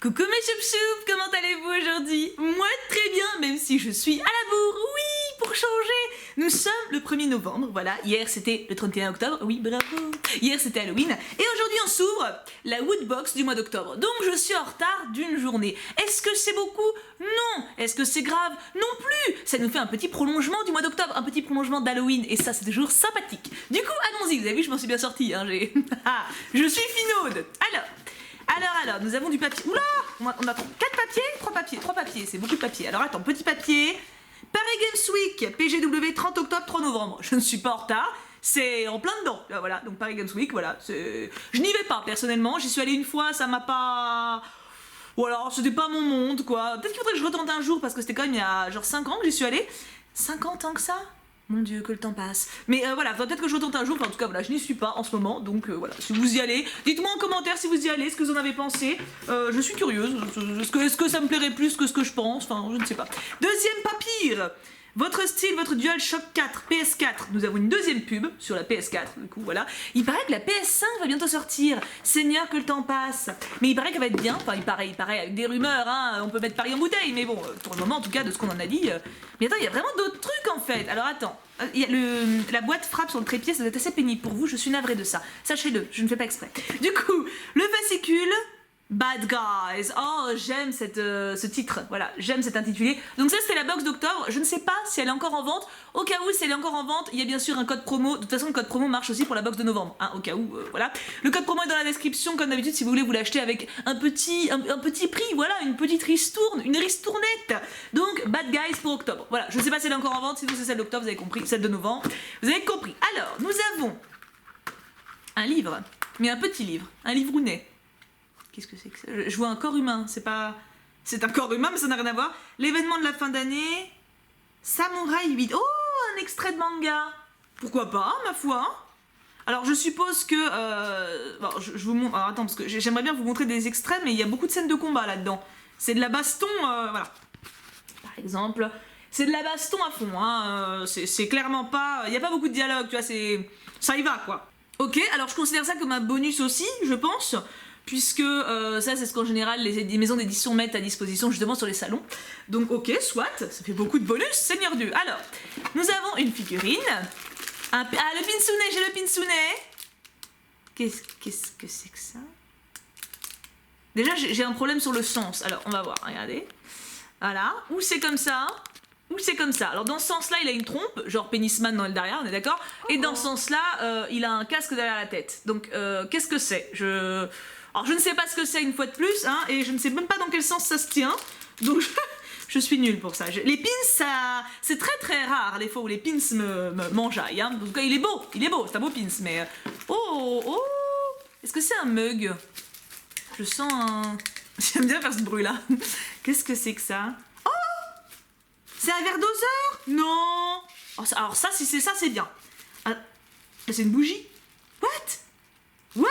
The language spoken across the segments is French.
Coucou mes choup-choup, comment allez-vous aujourd'hui? Moi très bien, même si je suis à la bourre, oui, pour changer. Nous sommes le 1er novembre, voilà, hier c'était le 31 octobre, oui bravo, hier c'était Halloween, et aujourd'hui on s'ouvre la Woodbox du mois d'octobre, donc je suis en retard d'une journée. Est-ce que c'est beaucoup? Non. Est-ce que c'est grave? Non plus. Ça nous fait un petit prolongement du mois d'octobre, un petit prolongement d'Halloween, et ça c'est toujours sympathique. Du coup, allons-y, vous avez vu, je m'en suis bien sortie, hein, je suis finaude. Alors, nous avons du papier. Oula, on a 4 papiers, 3 papiers, c'est beaucoup de papier. Alors attends, petit papier. Paris Games Week, PGW 30 octobre, 3 novembre. Je ne suis pas en retard, c'est en plein dedans. Voilà, donc Paris Games Week, voilà. Je n'y vais pas personnellement, j'y suis allée une fois, ça m'a pas. Voilà, c'était pas mon monde quoi. Peut-être qu'il faudrait que je retente un jour parce que c'était quand même il y a genre 5 ans que j'y suis allée. 50 ans que ça? Mon dieu, que le temps passe. Mais voilà, peut-être que je retente un jour, enfin en tout cas voilà, je n'y suis pas en ce moment, donc voilà, si vous y allez, dites-moi en commentaire si vous y allez, ce que vous en avez pensé. Je suis curieuse, est-ce que ça me plairait plus que ce que je pense, enfin je ne sais pas. Deuxième papier, votre style, votre DualShock 4, PS4, nous avons une deuxième pub sur la PS4, du coup voilà. Il paraît que la PS5 va bientôt sortir, Seigneur que le temps passe. Mais il paraît qu'elle va être bien, enfin il paraît avec des rumeurs, hein, on peut mettre Paris en bouteille, mais bon, pour le moment en tout cas de ce qu'on en a dit. Mais attends, il y a vraiment d'autres trucs en fait, alors attends. Il y a la boîte frappe sur le trépied, ça doit être assez pénible pour vous, je suis navrée de ça. Sachez-le, je ne fais pas exprès. Du coup, le fascicule, Bad Guys. Oh, j'aime ce titre, voilà, j'aime cet intitulé. Donc ça, c'était la box d'octobre, je ne sais pas si elle est encore en vente. Au cas où, si elle est encore en vente, il y a bien sûr un code promo. De toute façon, le code promo marche aussi pour la box de novembre, hein, au cas où, voilà. Le code promo est dans la description, comme d'habitude, si vous voulez vous l'acheter avec un petit prix, voilà, une petite ristourne, une ristournette. Donc, Bad Guys pour octobre. Voilà, je ne sais pas si elle est encore en vente, sinon c'est celle d'octobre, vous avez compris, celle de novembre. Vous avez compris. Alors, nous avons un livre, mais un petit livre, un livrounet. Qu'est-ce que c'est que ça? Je vois un corps humain, c'est pas... C'est un corps humain, mais ça n'a rien à voir. L'événement de la fin d'année... Samouraï 8. Oh, un extrait de manga. Pourquoi pas, ma foi. Alors, je suppose que... bon, je vous montre... Alors, attends, parce que j'aimerais bien vous montrer des extraits, mais il y a beaucoup de scènes de combat là-dedans. C'est de la baston, voilà. Par exemple, c'est de la baston à fond, hein. C'est clairement pas... Il n'y a pas beaucoup de dialogue, tu vois, c'est... Ça y va, quoi. Ok, alors je considère ça comme un bonus aussi, je pense... Puisque ça c'est ce qu'en général les maisons d'édition mettent à disposition justement sur les salons. Donc ok, soit, ça fait beaucoup de bonus, Seigneur Dieu. Alors, nous avons une figurine. Ah, le pinsounet, j'ai le pinsounet. Qu'est-ce que c'est que ça? Déjà, j'ai un problème sur le sens. Alors, on va voir, regardez. Voilà, ou c'est comme ça, ou c'est comme ça. Alors dans ce sens-là, il a une trompe, genre Pénisman dans le derrière, on est d'accord? Et dans ce sens-là, il a un casque derrière la tête. Donc, qu'est-ce que c'est? Alors je ne sais pas ce que c'est une fois de plus, hein, et je ne sais même pas dans quel sens ça se tient, donc je suis nulle pour ça. Les pins, c'est très très rare les fois où les pins m'enjaillent, hein. En tout cas il est beau, c'est un beau pins, mais... Oh, est-ce que c'est un mug? Je sens un... J'aime bien faire ce bruit-là. Qu'est-ce que c'est que ça? Oh, c'est un verre doseur? Non. Alors ça, si c'est ça, c'est bien. Ah, c'est une bougie? What?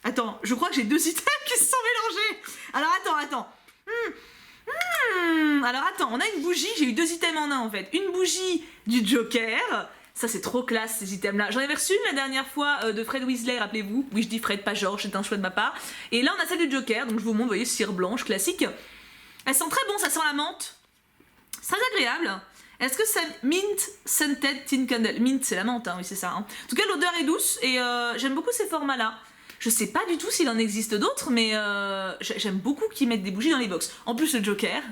Attends, je crois que j'ai 2 items qui se sont mélangés. Alors attends. Alors attends, on a une bougie, j'ai eu 2 items en un en fait. Une bougie du Joker. Ça c'est trop classe ces items là. J'en avais reçu une la dernière fois de Fred Weasley, rappelez-vous. Oui, je dis Fred, pas George, c'est un choix de ma part. Et là on a celle du Joker, donc je vous montre, vous voyez, cire blanche, classique. Elle sent très bon, ça sent la menthe. C'est très agréable. Est-ce que c'est Mint Scented Tin Candle? Mint, c'est la menthe, hein, oui c'est ça. Hein. En tout cas l'odeur est douce et j'aime beaucoup ces formats là. Je sais pas du tout s'il en existe d'autres, mais j'aime beaucoup qu'ils mettent des bougies dans les box. En plus, le Joker.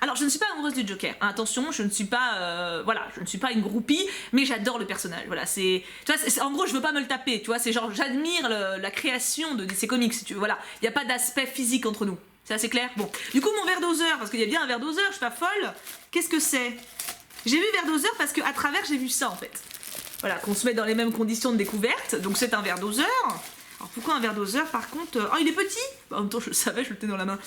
Alors, je ne suis pas amoureuse du Joker. Hein, attention, je ne suis pas, voilà, je ne suis pas une groupie, mais j'adore le personnage. Voilà, c'est, tu vois, en gros, je veux pas me le taper. Tu vois, c'est genre, j'admire la création de DC Comics. Si tu veux, voilà, il y a pas d'aspect physique entre nous. C'est assez clair. Bon, du coup, mon verre doseur, parce qu'il y a bien un verre doseur, je suis pas folle. Qu'est-ce que c'est? J'ai vu verre doseur parce qu'à travers, j'ai vu ça en fait. Voilà, qu'on se met dans les mêmes conditions de découverte. Donc, c'est un verre doseur. Alors pourquoi un verre doseur par contre? Oh il est petit. En même temps je le savais, je le tenais dans la main.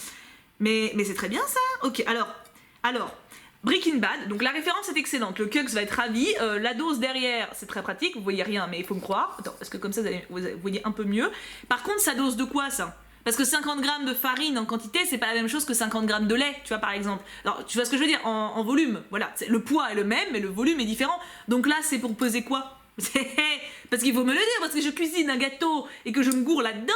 Mais c'est très bien ça. Ok, alors Breaking Bad, donc la référence est excellente, le Kux va être ravi, la dose derrière c'est très pratique, vous voyez rien mais il faut me croire. Attends, est-ce que comme ça vous voyez un peu mieux? Par contre sa dose de quoi ça? Parce que 50 grammes de farine en quantité, c'est pas la même chose que 50 grammes de lait, tu vois, par exemple. Alors, tu vois ce que je veux dire, en volume, voilà. Le poids est le même, mais le volume est différent. Donc là, c'est pour peser quoi? Parce qu'il faut me le dire, parce que je cuisine un gâteau et que je me gourre là-dedans,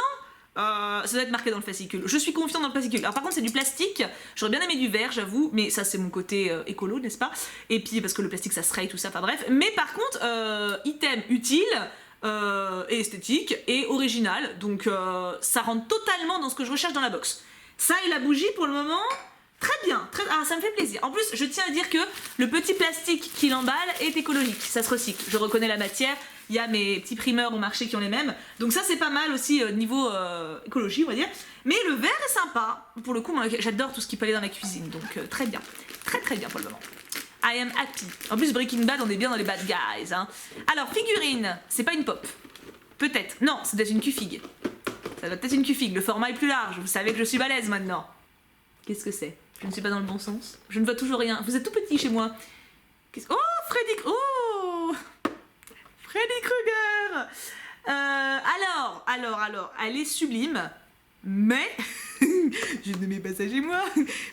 Ça doit être marqué dans le fascicule. Je suis confiante dans le fascicule. Alors par contre c'est du plastique. J'aurais bien aimé du verre, j'avoue. Mais ça c'est mon côté écolo, n'est-ce pas? Et puis parce que le plastique ça se raye, tout ça, enfin bref. Mais par contre, item utile, et esthétique, et original. Donc ça rentre totalement dans ce que je recherche dans la box. Ça et la bougie pour le moment... Très bien, ah, ça me fait plaisir. En plus, je tiens à dire que le petit plastique qui l'emballe est écologique, ça se recycle. Je reconnais la matière, il y a mes petits primeurs au marché qui ont les mêmes. Donc ça, c'est pas mal aussi niveau écologie, on va dire. Mais le verre est sympa. Pour le coup, moi, j'adore tout ce qui peut aller dans la cuisine. Donc très bien, très bien pour le moment. I am happy. En plus, Breaking Bad, on est bien dans les bad guys. Hein. Alors, figurine, c'est pas une pop. Peut-être. Non, c'est peut-être une Q-Fig. Ça doit être une Q-Fig. Le format est plus large. Vous savez que je suis balèze maintenant. Qu'est-ce que c'est? Je ne suis pas dans le bon sens. Je ne vois toujours rien. Vous êtes tout petit chez moi. Oh, Freddy... Oh, Freddy Krueger. Alors, elle est sublime. Mais... je ne mets pas ça chez moi.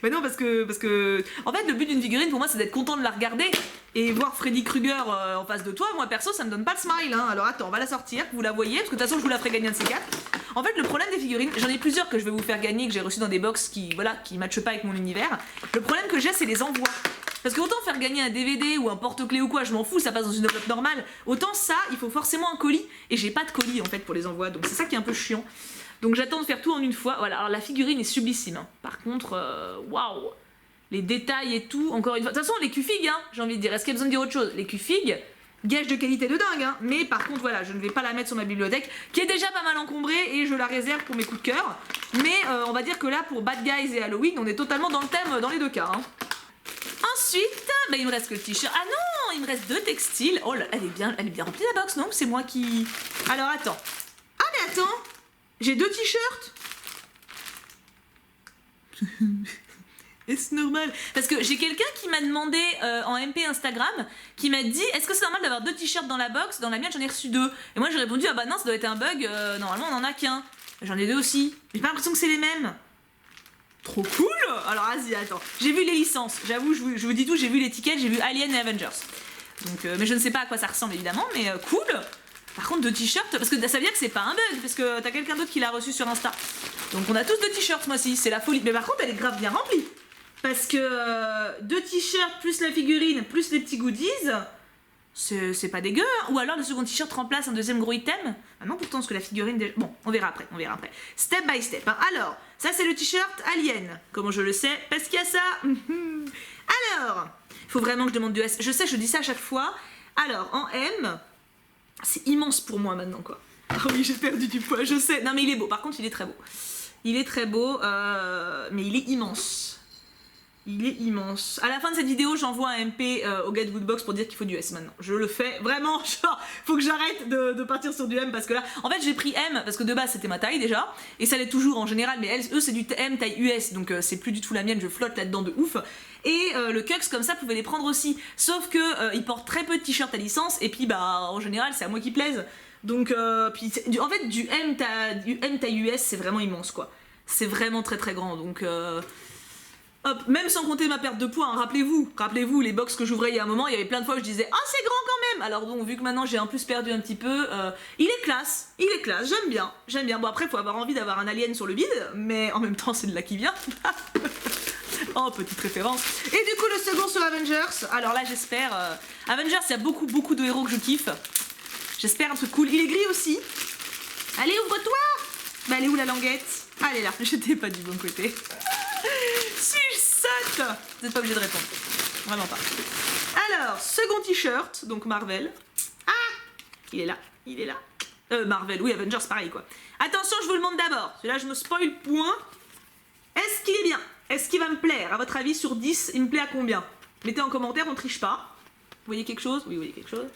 Mais non, parce que... En fait, le but d'une figurine, pour moi, c'est d'être content de la regarder. Et voir Freddy Krueger en face de toi, moi, perso, ça me donne pas le smile. Hein. Alors attends, on va la sortir, que vous la voyez. Parce que de toute façon, je vous la ferai gagner un de ces quatre. En fait, le problème des figurines, j'en ai plusieurs que je vais vous faire gagner, que j'ai reçus dans des box qui matchent pas avec mon univers. Le problème que j'ai, c'est les envois. Parce que autant faire gagner un DVD ou un porte-clés ou quoi, je m'en fous, ça passe dans une enveloppe normale. Autant ça, il faut forcément un colis. Et j'ai pas de colis en fait pour les envois, donc c'est ça qui est un peu chiant. Donc j'attends de faire tout en une fois. Voilà, alors la figurine est sublissime. Hein. Par contre, waouh, les détails et tout, encore une fois. De toute façon, les Q-Fig, hein, j'ai envie de dire, est-ce qu'il y a besoin de dire autre chose? Les Q-Fig, gage de qualité de dingue, hein. Mais par contre, voilà, je ne vais pas la mettre sur ma bibliothèque, qui est déjà pas mal encombrée, et je la réserve pour mes coups de cœur. Mais on va dire que là, pour Bad Guys et Halloween, on est totalement dans le thème dans les deux cas. Hein. Ensuite, bah, il me reste que le t-shirt. Ah non, il me reste 2 textiles. Oh là, elle est bien remplie la box, non? C'est moi qui... Alors attends. Ah mais attends, j'ai 2 t-shirts. Est-ce normal? Parce que j'ai quelqu'un qui m'a demandé en MP Instagram, qui m'a dit est-ce que c'est normal d'avoir 2 t-shirts dans la box? Dans la mienne j'en ai reçu 2. Et moi j'ai répondu ah bah non, ça doit être un bug, normalement on en a qu'un. J'en ai 2 aussi. J'ai pas l'impression que c'est les mêmes. Trop cool. Alors vas-y, attends. J'ai vu les licences, j'avoue, je vous dis tout, j'ai vu l'étiquette, j'ai vu Alien et Avengers. Donc, mais je ne sais pas à quoi ça ressemble évidemment, mais cool. Par contre 2 t-shirts, parce que ça veut dire que c'est pas un bug, parce que t'as quelqu'un d'autre qui l'a reçu sur Insta. Donc on a tous 2 t-shirts moi aussi, c'est la folie. Mais par contre elle est grave bien remplie. Parce que 2 t-shirts plus la figurine plus les petits goodies, c'est pas dégueu. Hein. Ou alors le second t-shirt remplace un deuxième gros item. Ah non, pourtant, parce que la figurine... Bon, on verra après, Step by step. Hein. Alors, ça c'est le t-shirt Alien. Comment je le sais? Parce qu'il y a ça. Alors, il faut vraiment que je demande du S. Je sais, je dis ça à chaque fois. Alors, en M, c'est immense pour moi maintenant, quoi. Oh oui, j'ai perdu du poids, je sais. Non, mais il est beau. Par contre, il est très beau. Il est très beau, mais il est immense. Il est immense. À la fin de cette vidéo, j'envoie un MP au Get Good Box pour dire qu'il faut du S maintenant. Je le fais vraiment, genre, faut que j'arrête de partir sur du M parce que là, en fait, j'ai pris M parce que de base c'était ma taille déjà, et ça l'est toujours en général, mais eux c'est du M taille US, donc c'est plus du tout la mienne, je flotte là-dedans de ouf. Et le Cux comme ça pouvait les prendre aussi, sauf que ils portent très peu de t-shirts à licence, et puis bah en général c'est à moi qui plaise. Donc, puis en fait, du M taille US c'est vraiment immense quoi. C'est vraiment très très grand, donc. Hop, même sans compter ma perte de poids, hein, rappelez-vous, les box que j'ouvrais il y a un moment, il y avait plein de fois où je disais « Ah, c'est grand quand même !» Alors bon, vu que maintenant j'ai un plus perdu un petit peu, il est classe, j'aime bien. Bon après, faut avoir envie d'avoir un alien sur le bide, mais en même temps, c'est de là qui vient. Oh, petite référence. Et du coup, le second sur Avengers, alors là, j'espère... Avengers, il y a beaucoup de héros que je kiffe. J'espère un truc cool. Il est gris aussi. Allez, ouvre-toi. Bah, elle est où la languette? Ah, elle est là, j'étais pas du bon côté. Si je saute, vous n'êtes pas obligé de répondre. Vraiment pas. Alors, second t-shirt, donc Marvel. Ah, il est là. Marvel, oui, Avengers, pareil quoi. Attention, je vous le montre d'abord. Celui-là, je me spoil point. Est-ce qu'il est bien? Est-ce qu'il va me plaire? À votre avis, sur 10, il me plaît à combien? Mettez en commentaire, on triche pas. Vous voyez quelque chose? Oui, vous voyez quelque chose.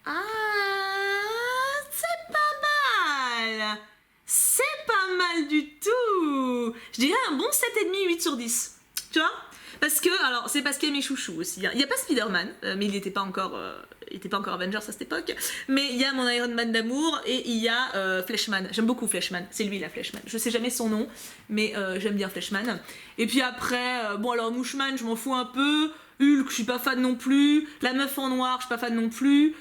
Ah, c'est pas mal. C'est pas mal du tout. Je dirais un bon 7,5, 8 sur 10. Tu vois? Parce que, alors, c'est parce qu'il y a mes chouchous aussi. Il n'y a pas Spider-Man, mais il n'était pas encore Avengers à cette époque. Mais il y a mon Iron Man d'amour et il y a Fleshman. J'aime beaucoup Fleshman. C'est lui, la Fleshman. Je sais jamais son nom, mais j'aime bien Fleshman. Et puis après, bon, alors Mouchman, je m'en fous un peu. Hulk, je suis pas fan non plus. La meuf en noir, je suis pas fan non plus.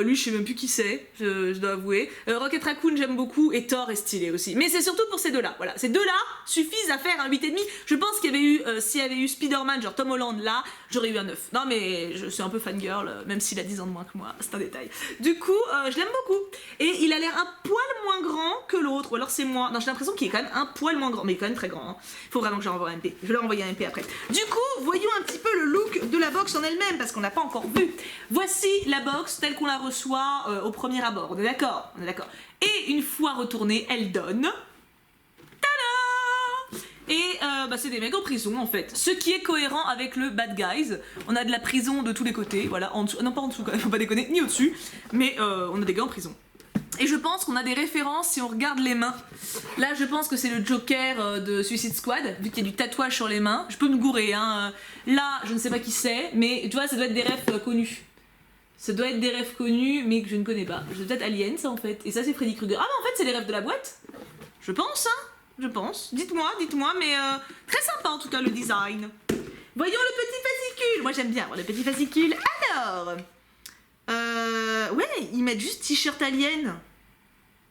Lui, je sais même plus qui c'est, je dois avouer. Rocket Raccoon, j'aime beaucoup, et Thor est stylé aussi. Mais c'est surtout pour ces deux-là, voilà. Ces deux-là suffisent à faire un 8,5. Je pense qu'il y avait eu, s'il y avait eu Spider-Man, genre Tom Holland là, j'aurais eu un 9. Non mais je suis un peu fangirl, même s'il a 10 ans de moins que moi, c'est un détail. Du coup, je l'aime beaucoup. Et il a l'air un poil moins grand que l'autre, ou alors c'est moi. Non, j'ai l'impression qu'il est quand même un poil moins grand, mais il est quand même très grand. Hein. Faut vraiment que je renvoie un MP. Je vais leur envoyer un MP après. Du coup, voyons un petit peu le look de la box en elle-même, parce qu'on n'a pas encore vu. Voici la box telle qu'on la reçoit au premier abord. On est d'accord? On est d'accord. Et une fois retournée, elle donne... Et c'est des mecs en prison en fait, ce qui est cohérent avec le Bad Guys. On a de la prison de tous les côtés, voilà, en dessous, non pas en dessous quand même, faut pas déconner, ni au-dessus, mais on a des gars en prison. Et je pense qu'on a des références si on regarde les mains. Là je pense que c'est le Joker de Suicide Squad, vu qu'il y a du tatouage sur les mains. Je peux me gourer, hein. Là je ne sais pas qui c'est, mais tu vois ça doit être des refs connus. Ça doit être des refs connus, mais que je ne connais pas. C'est peut-être Alien ça en fait, et ça c'est Freddy Krueger. Ah mais en fait c'est les refs de la boîte. Je pense, hein. Je pense. Dites-moi, mais très sympa en tout cas le design. Voyons le petit fascicule. Moi j'aime bien voir le petit fascicule. Alors, ouais, ils mettent juste t-shirt alien.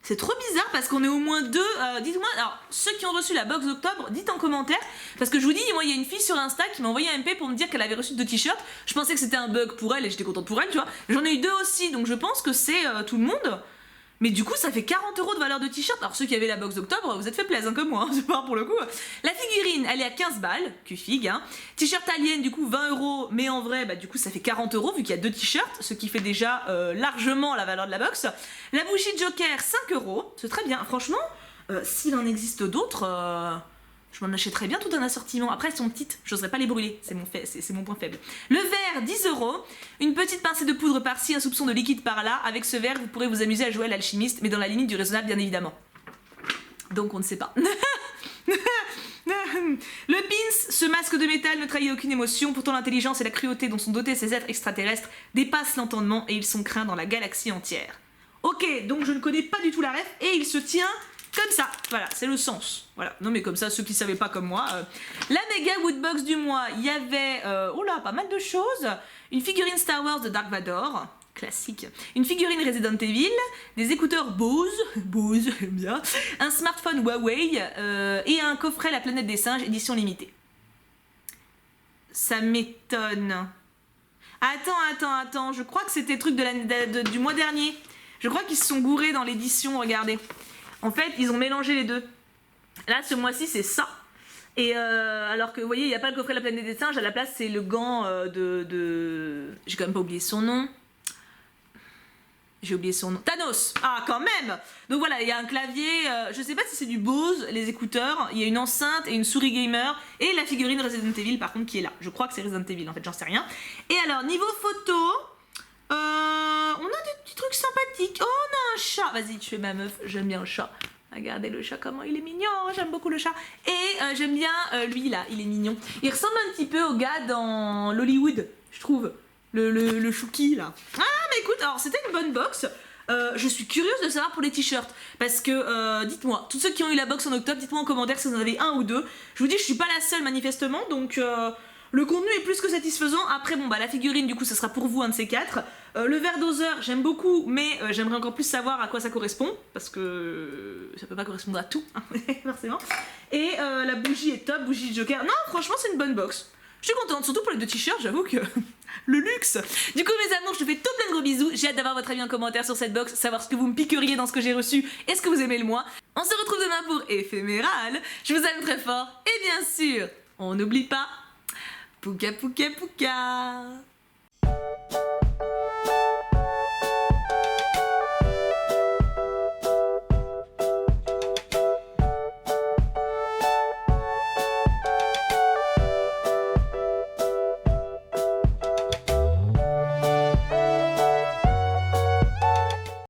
C'est trop bizarre parce qu'on est au moins deux. Dites-moi, alors ceux qui ont reçu la box d'octobre, dites en commentaire. Parce que je vous dis, moi il y a une fille sur Insta qui m'a envoyé un MP pour me dire qu'elle avait reçu 2 t-shirts. Je pensais que c'était un bug pour elle et j'étais contente pour elle, tu vois. J'en ai eu 2 aussi, donc je pense que c'est tout le monde. Mais du coup, ça fait 40 € de valeur de t-shirt. Alors, ceux qui avaient la box d'octobre, vous êtes fait plaisir, hein, comme moi, hein, c'est pas pour le coup. La figurine, elle est à 15 balles, Q-Fig. Hein. T-shirt alien, du coup, 20 €. Mais en vrai, du coup, ça fait 40 € vu qu'il y a 2 t-shirts, ce qui fait déjà largement la valeur de la box. La bougie Joker, 5 €. C'est très bien. Franchement, s'il en existe d'autres. Je m'en achèterais bien tout un assortiment. Après, elles sont petites, j'oserais pas les brûler, c'est mon point faible. Le verre, 10 €. Une petite pincée de poudre par-ci, un soupçon de liquide par-là. Avec ce verre, vous pourrez vous amuser à jouer à l'alchimiste, mais dans la limite du raisonnable, bien évidemment. Donc, on ne sait pas. Le pins, ce masque de métal ne trahit aucune émotion. Pourtant, l'intelligence et la cruauté dont sont dotés ces êtres extraterrestres dépassent l'entendement et ils sont craints dans la galaxie entière. Ok, donc je ne connais pas du tout la ref et il se tient... comme ça, voilà, c'est le sens. Voilà, non mais comme ça, ceux qui savaient pas comme moi. La méga woodbox du mois, il y avait, oh là, pas mal de choses. Une figurine Star Wars de Dark Vador, classique. Une figurine Resident Evil, des écouteurs Bose, j'aime bien. Un smartphone Huawei et un coffret La Planète des Singes, édition limitée. Ça m'étonne. Attends, je crois que c'était truc du mois dernier. Je crois qu'ils se sont gourés dans l'édition, regardez. En fait, ils ont mélangé les deux. Là, ce mois-ci, c'est ça. Et alors que, vous voyez, il n'y a pas le coffret de la planète des singes, à la place, c'est le gant J'ai quand même pas oublié son nom. J'ai oublié son nom. Thanos. Ah, quand même. Donc voilà, il y a un clavier, je sais pas si c'est du Bose, les écouteurs, il y a une enceinte et une souris gamer, et la figurine Resident Evil, par contre, qui est là. Je crois que c'est Resident Evil, en fait, j'en sais rien. Et alors, niveau photo... on a des petits trucs sympathiques. Oh, on a un chat. Vas-y, tu fais ma meuf. J'aime bien le chat. Regardez le chat, comment il est mignon. J'aime beaucoup le chat. Et j'aime bien lui, là. Il est mignon. Il ressemble un petit peu au gars dans l'Hollywood, je trouve. Le chouki, là. Ah, mais écoute, alors, c'était une bonne box. Je suis curieuse de savoir pour les t-shirts. Parce que, dites-moi, tous ceux qui ont eu la box en octobre, dites-moi en commentaire si vous en avez un ou deux. Je vous dis, je suis pas la seule, manifestement. Donc... le contenu est plus que satisfaisant. Après, bon, la figurine, du coup, ça sera pour vous, un de ces 4. Le verre doseur, j'aime beaucoup, mais j'aimerais encore plus savoir à quoi ça correspond, parce que ça peut pas correspondre à tout, hein, forcément. Et la bougie est top, bougie Joker. Non, franchement, c'est une bonne box. Je suis contente, surtout pour les 2 t-shirts, j'avoue que... le luxe. Du coup, mes amours, je te fais tout plein de gros bisous. J'ai hâte d'avoir votre avis en commentaire sur cette box, savoir ce que vous me piqueriez dans ce que j'ai reçu et ce que vous aimez le moins. On se retrouve demain pour Éphéméral. Je vous aime très fort, et bien sûr, on n'oublie pas... Pouka pouka pouka.